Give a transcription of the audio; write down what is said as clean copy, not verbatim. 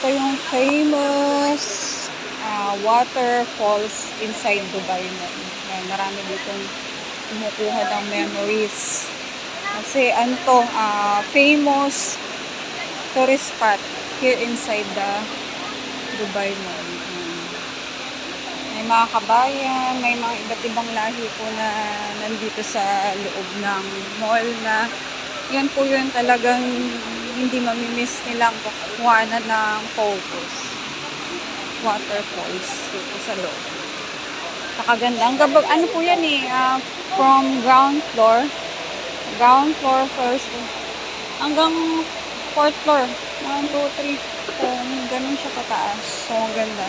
ito yung famous waterfalls inside Dubai Mall. Yan, marami ditong kumukuha ng memories. Kasi ano to, famous tourist spot here inside the Dubai Mall. May mga kabayan, may mga iba't ibang lahi po na nandito sa loob ng mall na yan po yun talagang hindi mamimiss nilang kukuhanan ng photos. Waterfalls dito sa loob. Nakaganda. Ano po yan eh, from ground floor, first, hanggang 4th floor. 1, 2, 3. So, ganun siya kataas. So, ang ganda.